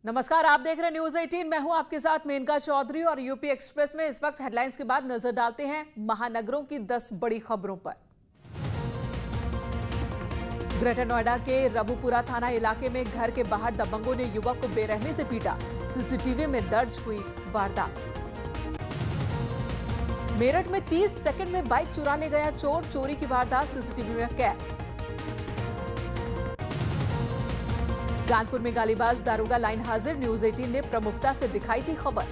नमस्कार, आप देख रहे हैं न्यूज 18। मैं हूं आपके साथ मेनका चौधरी और यूपी एक्सप्रेस में इस वक्त हेडलाइंस के बाद नजर डालते हैं महानगरों की 10 बड़ी खबरों पर। ग्रेटर नोएडा के रबुपुरा थाना इलाके में घर के बाहर दबंगों ने युवक को बेरहमी से पीटा। सीसीटीवी में दर्ज हुई वारदात। मेरठ में 30 सेकंड में बाइक चुरा ले गया चोर, चोरी की वारदात सीसीटीवी में कैद। कानपुर में गालीबाज दारोगा लाइन हाजिर, न्यूज 18 ने प्रमुखता से दिखाई थी खबर।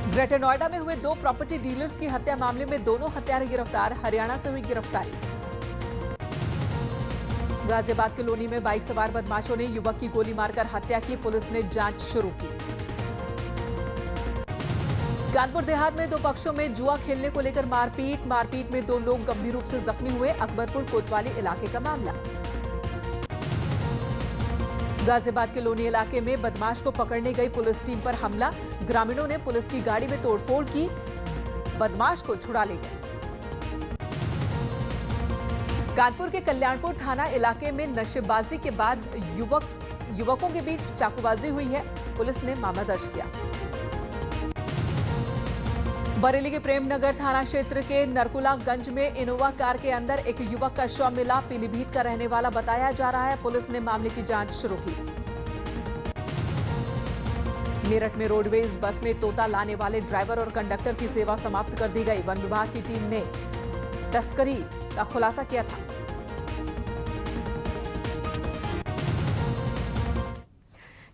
ग्रेटर नोएडा में हुए 2 प्रॉपर्टी डीलर्स की हत्या मामले में दोनों हत्यारे गिरफ्तार, हरियाणा से हुई गिरफ्तारी। गाजियाबाद के लोनी में बाइक सवार बदमाशों ने युवक की गोली मारकर हत्या की, पुलिस ने जांच शुरू की। कानपुर देहात में 2 पक्षों में जुआ खेलने को लेकर मारपीट में 2 लोग गंभीर रूप से जख्मी हुए, अकबरपुर कोतवाली इलाके का मामला। गाजियाबाद के लोनी इलाके में बदमाश को पकड़ने गई पुलिस टीम पर हमला, ग्रामीणों ने पुलिस की गाड़ी में तोड़फोड़ की, बदमाश को छुड़ा ले गए। कानपुर के कल्याणपुर थाना इलाके में नशेबाजी के बाद युवकों के बीच चाकूबाजी हुई है, पुलिस ने मामला दर्ज किया। बरेली के प्रेमनगर थाना क्षेत्र के नरकुलागंज में इनोवा कार के अंदर एक युवक का शव मिला, पीलीभीत का रहने वाला बताया जा रहा है, पुलिस ने मामले की जांच शुरू की। मेरठ में रोडवेज बस में तोता लाने वाले ड्राइवर और कंडक्टर की सेवा समाप्त कर दी गई, वन विभाग की टीम ने तस्करी का खुलासा किया था।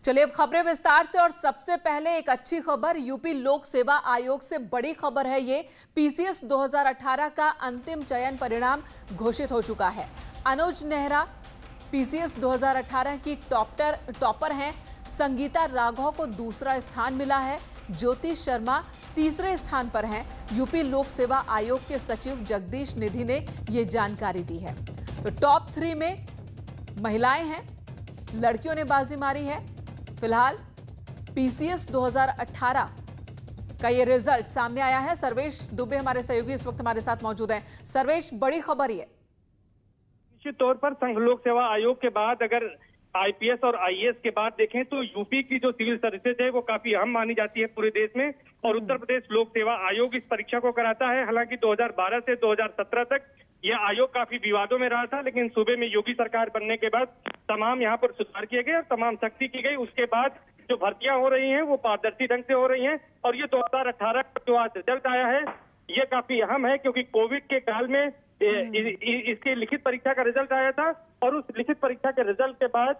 चलिए अब खबरें विस्तार से, और सबसे पहले एक अच्छी खबर, यूपी लोक सेवा आयोग से बड़ी खबर है ये। पीसीएस 2018 का अंतिम चयन परिणाम घोषित हो चुका है। अनुज नेहरा पीसीएस 2018 की टॉपर हैं। संगीता राघव को दूसरा स्थान मिला है। ज्योति शर्मा तीसरे स्थान पर हैं। यूपी लोक सेवा आयोग के सचिव जगदीश निधि ने ये जानकारी दी है। तो टॉप 3 में महिलाएं हैं, लड़कियों ने बाजी मारी है। फिलहाल पीसीएस 2018 का ये रिजल्ट सामने आया है। सर्वेश दुबे हमारे सहयोगी इस वक्त हमारे साथ मौजूद हैं। सर्वेश, बड़ी खबर ये। निश्चित तौर पर संघ लोक सेवा आयोग के बाद अगर आईपीएस और आईएएस के बाद देखें तो यूपी की जो सिविल सर्विसेज है वो काफी अहम मानी जाती है पूरे देश में, और उत्तर प्रदेश लोक सेवा आयोग इस परीक्षा को कराता है। हालांकि 2012 से 2017 तक यह आयोग काफी विवादों में रहा था, लेकिन सूबे में योगी सरकार बनने के बाद तमाम यहाँ पर सुधार किए गए और तमाम सख्ती की गई। उसके बाद जो भर्तियां हो रही हैं वो पारदर्शी ढंग से हो रही हैं, और ये 2018 का जो आज रिजल्ट आया है ये काफी अहम है, क्योंकि कोविड के काल में इसकी लिखित परीक्षा का रिजल्ट आया था, और उस लिखित परीक्षा के रिजल्ट के बाद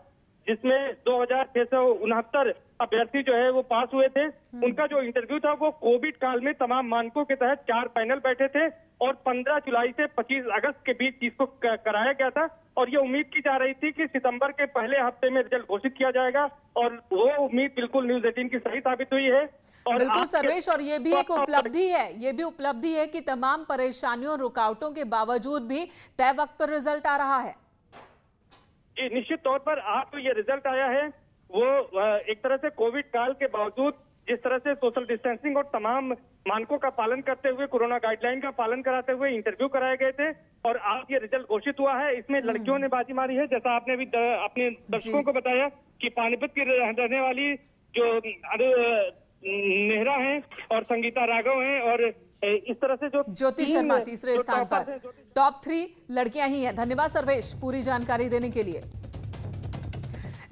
जिसमें 2669 अभ्यर्थी जो है वो पास हुए थे, उनका जो इंटरव्यू था वो कोविड काल में तमाम मानकों के तहत 4 पैनल बैठे थे, और 15 जुलाई से 25 अगस्त के बीच इसको कराया गया था। और ये उम्मीद की जा रही थी कि सितंबर के पहले हफ्ते में रिजल्ट घोषित किया जाएगा, और वो उम्मीद बिल्कुल न्यूज 18 की सही साबित हुई है। और बिल्कुल सर्वेश, और ये भी एक उपलब्धि है कि तमाम परेशानियों और रुकावटों के बावजूद भी तय वक्त पर रिजल्ट आ रहा है। निश्चित तौर पर आज तो ये रिजल्ट आया है वो एक तरह से कोविड काल के बावजूद जिस तरह से सोशल डिस्टेंसिंग और तमाम मानकों का पालन करते हुए, कोरोना गाइडलाइन का पालन कराते हुए इंटरव्यू कराए गए थे, और आज ये रिजल्ट घोषित हुआ है। इसमें लड़कियों ने बाजी मारी है, जैसा आपने भी अपने दर्शकों को बताया कि पानीपत की रहने वाली जो नेहरा हैं और संगीता राघव हैं, और इस तरह से जो ज्योति शर्मा तीसरे स्थान पर। टॉप 3 लड़कियां ही हैं। धन्यवाद सर्वेश पूरी जानकारी देने के लिए।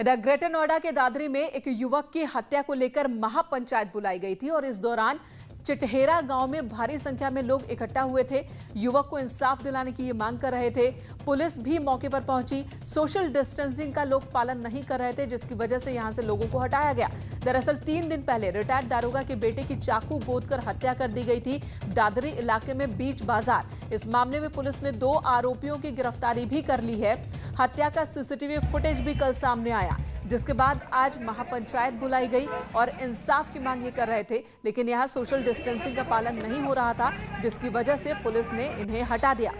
इधर ग्रेटर नोएडा के दादरी में एक युवक की हत्या को लेकर महापंचायत बुलाई गई थी, और इस दौरान चिटहेरा गांव में भारी संख्या में लोग इकट्ठा हुए थे। युवक को इंसाफ दिलाने की ये मांग कर रहे थे। पुलिस भी मौके पर पहुंची। सोशल डिस्टेंसिंग का लोग पालन नहीं कर रहे थे, जिसकी वजह से यहां से लोगों को हटाया गया। दरअसल 3 दिन पहले रिटायर्ड दारोगा के बेटे की चाकू गोदकर हत्या कर दी गई थी दादरी इलाके में बीच बाजार। इस मामले में पुलिस ने 2 आरोपियों की गिरफ्तारी भी कर ली है। हत्या का सीसीटीवी फुटेज भी कल सामने आया, जिसके बाद आज महापंचायत बुलाई गई और इंसाफ की मांग ये कर रहे थे, लेकिन यहां सोशल डिस्टेंसिंग का पालन नहीं हो रहा था, जिसकी वजह से पुलिस ने इन्हें हटा दिया।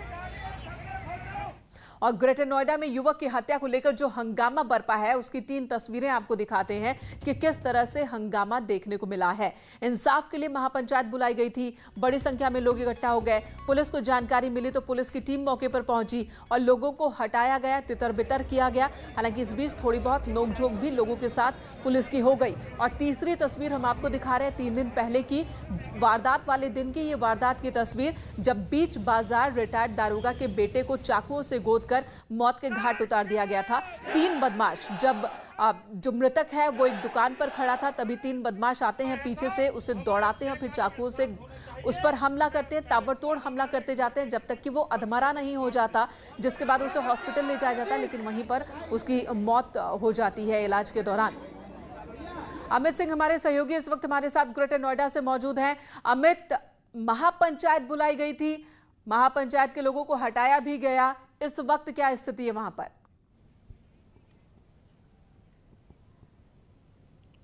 और ग्रेटर नोएडा में युवक की हत्या को लेकर जो हंगामा बरपा है उसकी 3 तस्वीरें आपको दिखाते हैं कि किस तरह से हंगामा देखने को मिला है। इंसाफ के लिए महापंचायत बुलाई गई थी, बड़ी संख्या में लोग इकट्ठा हो गए। पुलिस को जानकारी मिली तो पुलिस की टीम मौके पर पहुंची और लोगों को हटाया गया, तितर-बितर किया गया। हालांकि इस बीच थोड़ी बहुत नोकझोंक भी लोगों के साथ पुलिस की हो गई। और तीसरी तस्वीर हम आपको दिखा रहे हैं 3 दिन पहले की वारदात वाले दिन की। ये वारदात की तस्वीर जब बीच बाजार रिटायर्ड दारोगा के बेटे को चाकुओं से गोदकर मौत के घाट उतार दिया गया था। 3 बदमाश, जब जो मृतक है वो एक दुकान पर खड़ा था, तभी 3 बदमाश आते हैं, पीछे से उसे दौड़ाते हैं, फिर चाकुओं से उस पर हमला करते हैं, ताबड़तोड़ हमला करते जाते हैं जब तक कि वो अधमरा नहीं हो जाता, जिसके बाद उसे हॉस्पिटल ले जाया जाता है, लेकिन वहीं पर उसकी मौत हो जाती है इलाज के दौरान। अमित सिंह हमारे सहयोगी इस वक्त हमारे साथ ग्रेटर नोएडा से मौजूद हैं। अमित, महापंचायत बुलाई गई थी, महापंचायत के लोगों को हटाया भी गया, इस वक्त क्या स्थिति है वहां पर?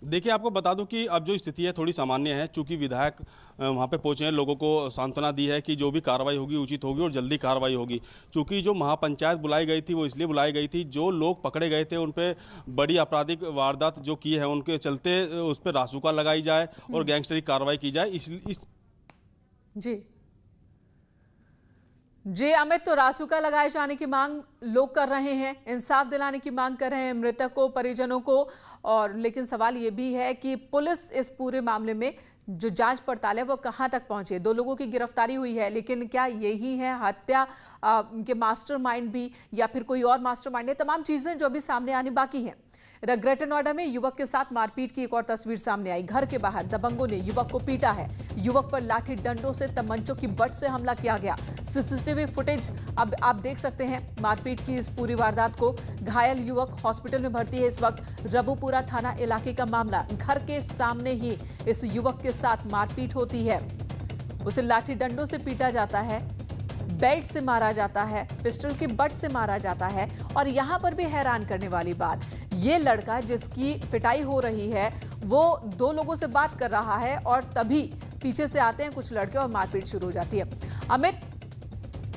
देखिए, आपको बता दूं कि अब जो स्थिति है थोड़ी सामान्य है, चूंकि विधायक वहां पे पहुंचे हैं, लोगों को सांत्वना दी है कि जो भी कार्रवाई होगी उचित होगी और जल्दी कार्रवाई होगी। चूंकि जो महापंचायत बुलाई गई थी वो इसलिए बुलाई गई थी, जो लोग पकड़े गए थे उन पे बड़ी आपराधिक वारदात जो की है उनके चलते उस पर रासुका लगाई जाए और गैंगस्टरी कार्रवाई की जाए। जी अमित, तो रासुका लगाए जाने की मांग लोग कर रहे हैं, इंसाफ दिलाने की मांग कर रहे हैं मृतकों परिजनों को। और लेकिन सवाल ये भी है कि पुलिस इस पूरे मामले में जो जांच पड़ताल है वो कहां तक पहुंची है। 2 लोगों की गिरफ्तारी हुई है, लेकिन क्या यही है हत्या के मास्टरमाइंड भी, या फिर कोई और मास्टरमाइंड है? तमाम चीजें जो अभी सामने आनी बाकी हैं। ग्रेटर नोएडा में युवक के साथ मारपीट की एक और तस्वीर सामने आई। घर के बाहर दबंगों ने युवक को पीटा है, युवक पर लाठी डंडों से, तमंचों की बट से हमला किया गया। सीसीटीवी फुटेज अब आप देख सकते हैं मारपीट की इस पूरी वारदात को। घायल युवक हॉस्पिटल में भर्ती है इस वक्त। रबुपुरा थाना इलाके का मामला, घर के सामने ही इस युवक के साथ मारपीट होती है, उसे लाठी डंडों से पीटा जाता है, बेल्ट से मारा जाता है, पिस्टल के बट से मारा जाता है। और यहां पर भी हैरान करने वाली बात, ये लड़का जिसकी पिटाई हो रही है वो 2 लोगों से बात कर रहा है और तभी पीछे से आते हैं कुछ लड़के और मारपीट शुरू हो जाती है। अमित,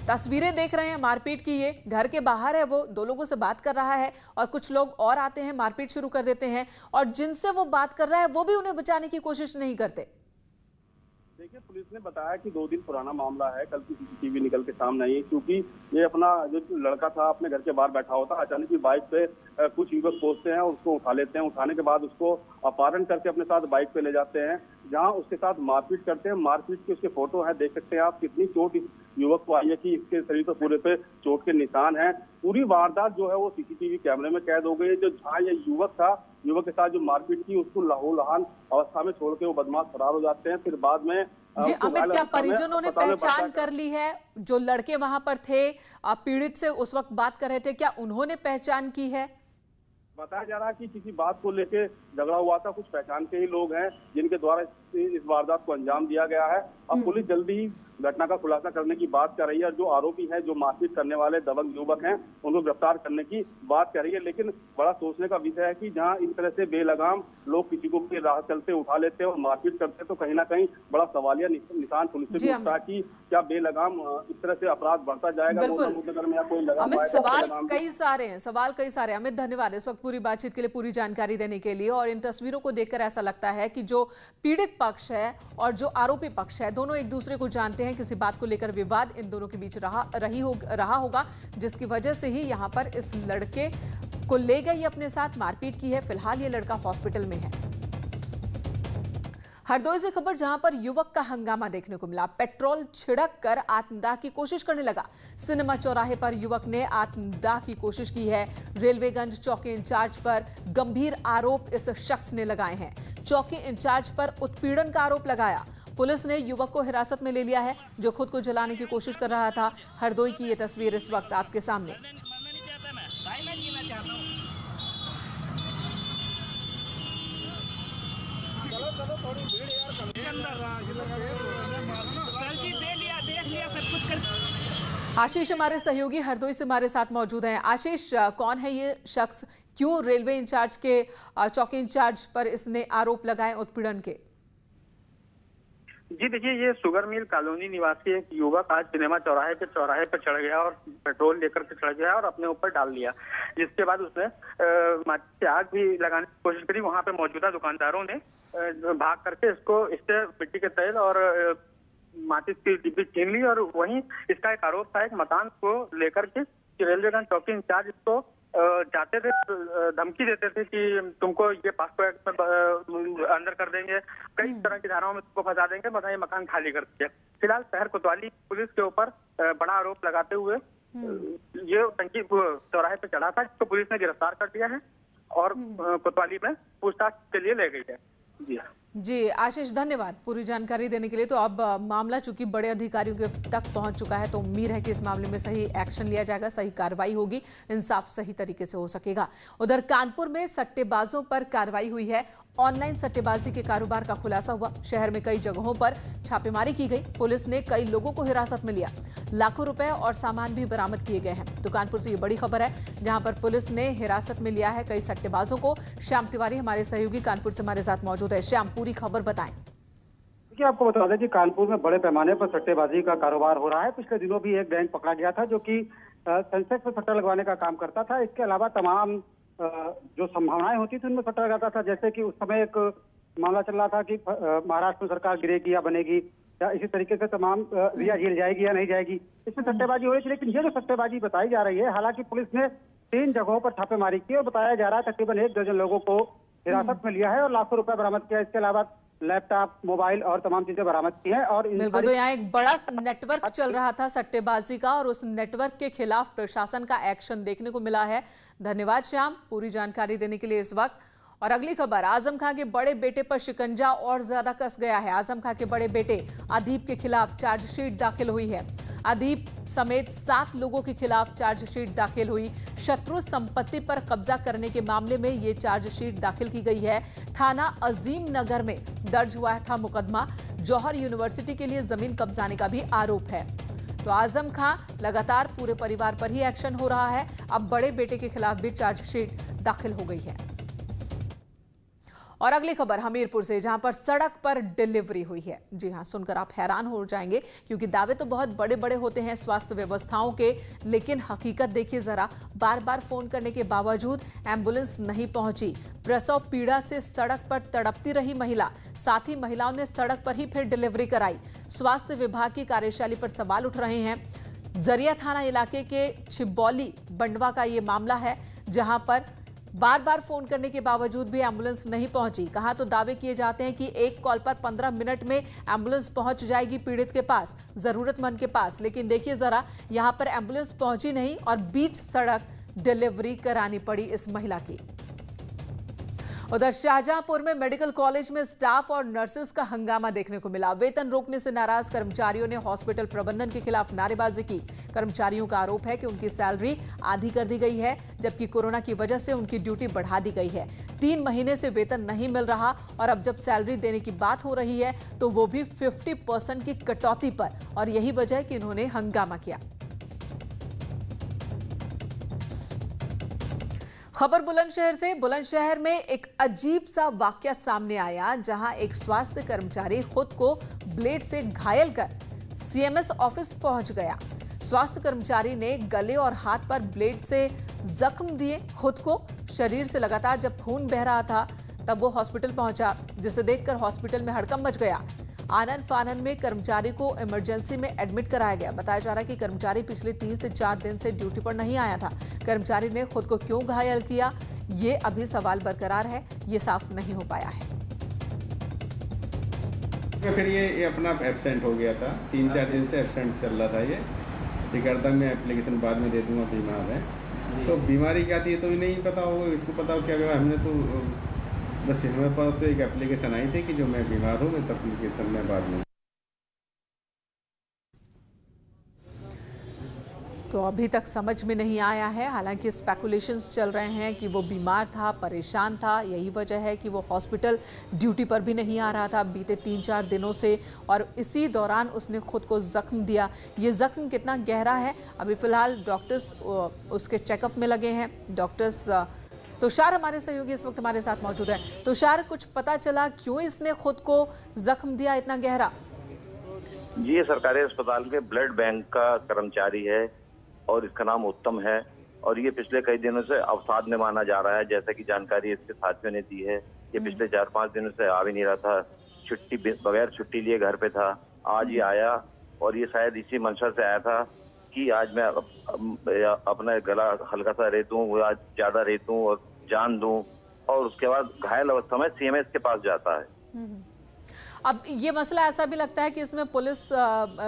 तस्वीरें देख रहे हैं मारपीट की, ये घर के बाहर है, वो 2 लोगों से बात कर रहा है और कुछ लोग और आते हैं, मारपीट शुरू कर देते हैं, और जिनसे वो बात कर रहा है वो भी उन्हें बचाने की कोशिश नहीं करते। देखिए, पुलिस ने बताया कि 2 दिन पुराना मामला है, कल की सीसीटीवी निकल के सामने आई है। क्योंकि ये अपना जो लड़का था अपने घर के बाहर बैठा होता, अचानक ही बाइक पे कुछ युवक पहुंचते हैं और उसको उठा लेते हैं। उठाने के बाद उसको अपहरण करके अपने साथ बाइक पे ले जाते हैं, जहां उसके साथ मारपीट करते हैं। मारपीट की उसके फोटो है, देख सकते हैं आप कितनी चोट इस युवक को आई है कि इसके शरीर पर पूरे पे चोट के निशान हैं। पूरी वारदात जो है वो सीसीटीवी कैमरे में कैद हो गई है। जो जहाँ ये युवक था, युवक के साथ जो मारपीट की, उसको लहूलुहान अवस्था में छोड़ के वो बदमाश फरार हो जाते हैं। फिर बाद में जी अमित, क्या परिजनों ने पहचान कर ली है? जो लड़के वहां पर थे, पीड़ित से उस वक्त बात कर रहे थे, क्या उन्होंने पहचान की है? बताया जा रहा है कि किसी बात को लेके झगड़ा हुआ था, कुछ पहचान के ही लोग हैं जिनके द्वारा इस वारदात को अंजाम दिया गया है। अब पुलिस जल्दी ही घटना का खुलासा करने की बात कर रही है। जो आरोपी हैं, जो मारपीट करने वाले दबंग युवक हैं, उनको गिरफ्तार करने की बात कर रही है। लेकिन बड़ा सोचने का विषय है कि जहां इस तरह से बेलगाम लोग किसी को भी राह चलते उठा लेते हैं और मारपीट करते हैं, तो कहीं ना कहीं बड़ा सवालिया निशान पुलिस से भी उठता है कि क्या बेलगाम इस तरह से अपराध बढ़ता जाएगा मुजफ्फरनगर में, या कोई लगाम? अमित, सवाल कई सारे हैं, अमित धन्यवाद इस वक्त पूरी बातचीत के लिए, पूरी जानकारी देने के लिए। और इन तस्वीरों को देखकर ऐसा लगता है कि जो पीड़ित पक्ष है और जो आरोपी पक्ष है, दोनों एक दूसरे को जानते हैं। किसी बात को लेकर विवाद इन दोनों के बीच रहा होगा, जिसकी वजह से ही यहां पर इस लड़के को ले गई अपने साथ, मारपीट की है। फिलहाल ये लड़का हॉस्पिटल में है। हरदोई से खबर, जहां पर युवक का हंगामा देखने को मिला। पेट्रोल छिड़क कर आत्मदाह की कोशिश करने लगा। सिनेमा चौराहे पर युवक ने आत्मदाह की कोशिश की है। रेलवेगंज चौकी इंचार्ज पर गंभीर आरोप इस शख्स ने लगाए हैं। चौकी इंचार्ज पर उत्पीड़न का आरोप लगाया। पुलिस ने युवक को हिरासत में ले लिया है, जो खुद को जलाने की कोशिश कर रहा था। हरदोई की ये तस्वीर इस वक्त आपके सामने। आशीष हमारे सहयोगी हरदोई से हमारे साथ मौजूद हैं। आशीष, कौन है ये शख्स? क्यों रेलवे इंचार्ज के चौकी इंचार्ज पर इसने आरोप लगाए उत्पीड़न के? जी देखिए, ये शुगर मिल कॉलोनी निवासी एक युवक आज सिनेमा चौराहे पे चढ़ गया और पेट्रोल लेकर के चढ़ गया और अपने ऊपर डाल लिया, जिसके बाद उसने माचिस से आग भी लगाने की कोशिश करी। वहां पे मौजूदा दुकानदारों ने भाग करके इससे मिट्टी के तेल और माचिस की डिब्बी छीन ली। और वहीं इसका एक आरोप था एक मकान को लेकर के रेलवेगंज चौकी इंचार्ज इसको जाते थे, धमकी देते थे कि तुमको ये पास्को एक्ट में अंदर कर देंगे, कई तरह की धाराओं में तुमको फंसा देंगे, बस ये मकान खाली कर दीजिए। फिलहाल शहर कोतवाली पुलिस के ऊपर बड़ा आरोप लगाते हुए ये टंकी चौराहे पे चढ़ा था, जिसको पुलिस ने गिरफ्तार कर दिया है और कोतवाली में पूछताछ के लिए ले गई है। जी आशीष, धन्यवाद पूरी जानकारी देने के लिए। तो अब मामला चूंकि बड़े अधिकारियों के तक पहुंच चुका है, तो उम्मीद है कि इस मामले में सही एक्शन लिया जाएगा, सही कार्रवाई होगी, इंसाफ सही तरीके से हो सकेगा। उधर कानपुर में सट्टेबाजों पर कार्रवाई हुई है। ऑनलाइन सट्टेबाजी के कारोबार का खुलासा हुआ। शहर में कई जगहों पर छापेमारी की गई। पुलिस ने कई लोगों को हिरासत में लिया। लाखों रुपए और सामान भी बरामद किए गए हैं। तो कानपुर से ये बड़ी खबर है, जहां पर पुलिस ने हिरासत में लिया है कई सट्टेबाजों को। श्याम तिवारी हमारे सहयोगी कानपुर से हमारे साथ मौजूद है। श्याम, पूरी खबर बताएं। देखिए, आपको बता दें कि कानपुर में बड़े पैमाने पर सट्टेबाजी का कारोबार हो रहा है। पिछले दिनों भी एक गैंग पकड़ा गया था जो कि सेंसेक्स में सट्टा लगवाने का काम करता था। इसके अलावा तमाम जो संभावनाएं होती थी उनमें सट्टा लगाता था। जैसे कि उस समय एक मामला चल रहा था कि महाराष्ट्र में सरकार गिरेगी या बनेगी, या इसी तरीके से तमाम रिया झील जाएगी या नहीं जाएगी, इसमें सट्टेबाजी हो रही थी। लेकिन ये जो सट्टेबाजी बताई जा रही है, हालांकि पुलिस ने 3 जगहों पर छापेमारी की और बताया जा रहा है तकरीबन 1 दर्जन लोगों को हिरासत में लिया है और लाखों रुपए बरामद किया। इसके अलावा लैपटॉप, मोबाइल और तमाम चीजें बरामद की हैं। और बिल्कुल, तो यहाँ एक बड़ा नेटवर्क चल रहा था सट्टेबाजी का, और उस नेटवर्क के खिलाफ प्रशासन का एक्शन देखने को मिला है। धन्यवाद श्याम पूरी जानकारी देने के लिए इस वक्त। और अगली खबर, आजम खां के बड़े बेटे पर शिकंजा और ज्यादा कस गया है। आजम खां के बड़े बेटे अदीब के खिलाफ चार्जशीट दाखिल हुई है। अदीब समेत 7 लोगों के खिलाफ चार्जशीट दाखिल हुई। शत्रु संपत्ति पर कब्जा करने के मामले में ये चार्जशीट दाखिल की गई है। थाना अजीम नगर में दर्ज हुआ था मुकदमा। जौहर यूनिवर्सिटी के लिए जमीन कब्जाने का भी आरोप है। तो आजम खां लगातार पूरे परिवार पर ही एक्शन हो रहा है। अब बड़े बेटे के खिलाफ भी चार्जशीट दाखिल हो गई है। और अगली खबर हमीरपुर से, जहां पर सड़क पर डिलीवरी हुई है। जी हां, सुनकर आप हैरान हो जाएंगे, क्योंकि दावे तो बहुत बड़े बड़े होते हैं स्वास्थ्य व्यवस्थाओं के, लेकिन हकीकत देखिए जरा। बार बार फोन करने के बावजूद एम्बुलेंस नहीं पहुंची। प्रसव पीड़ा से सड़क पर तड़पती रही महिला, साथ ही महिलाओं ने सड़क पर ही फिर डिलीवरी कराई। स्वास्थ्य विभाग की कार्यशैली पर सवाल उठ रहे हैं। जरिया थाना इलाके के छिबौली बंडवा का ये मामला है, जहां पर बार बार फोन करने के बावजूद भी एम्बुलेंस नहीं पहुंची। कहा तो दावे किए जाते हैं कि एक कॉल पर 15 मिनट में एम्बुलेंस पहुंच जाएगी पीड़ित के पास, जरूरतमंद के पास। लेकिन देखिए जरा, यहां पर एम्बुलेंस पहुंची नहीं और बीच सड़क डिलीवरी करानी पड़ी इस महिला की। उधर शाहजहांपुर में मेडिकल कॉलेज में स्टाफ और नर्सेस का हंगामा देखने को मिला। वेतन रोकने से नाराज कर्मचारियों ने हॉस्पिटल प्रबंधन के खिलाफ नारेबाजी की। कर्मचारियों का आरोप है कि उनकी सैलरी आधी कर दी गई है, जबकि कोरोना की वजह से उनकी ड्यूटी बढ़ा दी गई है। 3 महीने से वेतन नहीं मिल रहा, और अब जब सैलरी देने की बात हो रही है तो वो भी 50% की कटौती पर। और यही वजह है कि इन्होंने हंगामा किया। खबर बुलंदशहर से। बुलंदशहर में एक अजीब सा वाकया सामने आया, जहां एक स्वास्थ्य कर्मचारी खुद को ब्लेड से घायल कर सीएमएस ऑफिस पहुंच गया। स्वास्थ्य कर्मचारी ने गले और हाथ पर ब्लेड से जख्म दिए खुद को। शरीर से लगातार जब खून बह रहा था तब वो हॉस्पिटल पहुंचा, जिसे देखकर हॉस्पिटल में हड़कंप मच गया। आनन फानन में कर्मचारी को इमरजेंसी में एडमिट कराया गया। बताया जा रहा है कि कर्मचारी पिछले 3 से 4 दिन से ड्यूटी पर नहीं आया था। कर्मचारी ने खुद को क्यों घायल किया, ये अभी सवाल बरकरार है, ये साफ नहीं हो पाया है। फिर ये अपना एब्सेंट हो गया था, 3-4 दिन से एब्सेंट चल रहा था। ये करता मैं एप्लीकेशन बाद में दे दूंगा, बीमार है। तो बीमारी क्या थी तो नहीं पता, वो इसको पता हो क्या बीमार। हमने तो बस हमारे पास तो एक एप्लीकेशन आई थी कि जो मैं बीमार हूँ, मैं तो एप्लीकेशन में बाद में। तो अभी तक समझ में नहीं आया है। हालांकि स्पेकुलेशंस चल रहे हैं कि वो बीमार था, परेशान था, यही वजह है कि वो हॉस्पिटल ड्यूटी पर भी नहीं आ रहा था बीते 3-4 दिनों से, और इसी दौरान उसने खुद को जख्म दिया। ये जख्म कितना गहरा है, अभी फिलहाल डॉक्टर्स उसके चेकअप में लगे हैं। डॉक्टर्स तुषार हमारे सहयोगी इस वक्त हमारे साथ मौजूद है। तुषार, कुछ पता चला क्यों इसने खुद को जख्म दिया इतना गहरा? जी, ये सरकारी अस्पताल के ब्लड बैंक का कर्मचारी है और इसका नाम उत्तम है और ये पिछले कई दिनों से अवसाद में माना जा रहा है, जैसा कि जानकारी इसके साथियों ने दी है। ये पिछले 4-5 दिनों से आ भी नहीं रहा था, बगैर छुट्टी लिए घर पे था। आज ये आया और ये शायद इसी मंशा से आया था कि आज मैं अपना गला हल्का सा रेतूं या ज्यादा रेतूं और जान दूं, और उसके बाद घायल अवस्था में सीएमएस के पास जाता है। अब ये मसला ऐसा भी लगता है कि इसमें पुलिस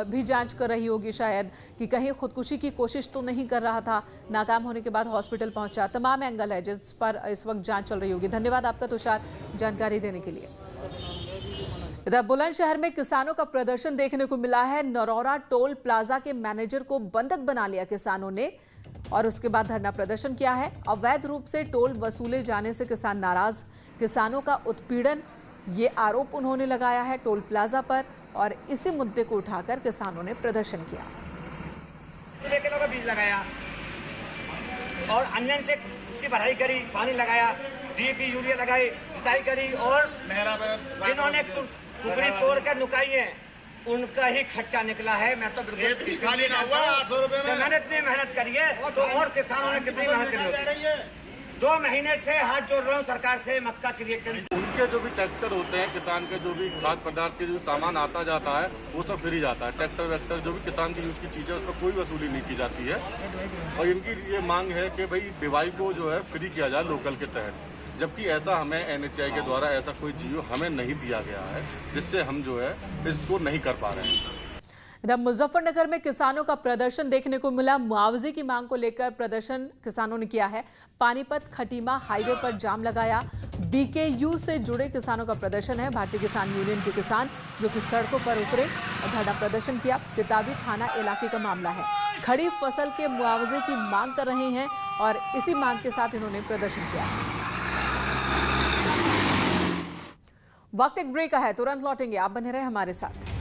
भी जांच कर रही होगी शायद, कि कहीं खुदकुशी की कोशिश तो नहीं कर रहा था, नाकाम होने के बाद हॉस्पिटल पहुंचा। तमाम एंगल है जिस पर इस वक्त जांच चल रही होगी। धन्यवाद आपका तुषार जानकारी देने के लिए। इधर बुलंदशहर में किसानों का प्रदर्शन देखने को मिला है। नरौरा टोल प्लाजा के मैनेजर को बंधक बना लिया किसानों ने और उसके बाद धरना प्रदर्शन किया है। अवैध रूप से टोल वसूले जाने से किसान नाराज। किसानों का उत्पीड़न, ये आरोप उन्होंने लगाया है टोल प्लाजा पर और इसी मुद्दे को उठाकर किसानों ने प्रदर्शन किया। किलो का बीज लगाया और अंजन से उसकी भराई करी, पानी लगाया, डीएपी यूरिया लगाई, जुताई करी और जिन्होंने कुकड़ी तोड़ कर नुकाई है उनका ही खर्चा निकला है। मैं तो बिल्कुल खाली ना हुआ। 800 रुपए में मैंने इतनी मेहनत करी है तो और किसानों ने कितनी मेहनत करी है। 2 महीने से हाथ जोड़ रहा हूँ सरकार से, मक्का क्लियर करें। उनके जो भी ट्रैक्टर होते हैं, किसान के जो भी खाद्य पदार्थ के जो सामान आता जाता है वो सब फ्री जाता है। ट्रैक्टर वैक्टर जो भी किसान की यूज की चीज़ है उस पर कोई वसूली नहीं की जाती है। और इनकी ये मांग है कि भाई डिवाई को जो है फ्री किया जाए लोकल के तहत, जबकि ऐसा हमें एनएचआई के द्वारा ऐसा कोई जियो हमें नहीं दिया गया है, जिससे हम जो है इसको नहीं कर पा रहे हैं। इधर मुजफ्फरनगर में किसानों का प्रदर्शन देखने को मिला। मुआवजे की मांग को लेकर प्रदर्शन किसानों ने किया है। पानीपत खटीमा हाईवे पर जाम लगाया। बीकेयू से जुड़े किसानों का प्रदर्शन है। भारतीय किसान यूनियन के किसान जो कि सड़कों पर उतरे और धरना प्रदर्शन किया। तितावी थाना इलाके का मामला है। खड़ी फसल के मुआवजे की मांग कर रहे हैं और इसी मांग के साथ इन्होंने प्रदर्शन किया। वक्त एक ब्रेक का है, तुरंत लौटेंगे, आप बने रहे हमारे साथ।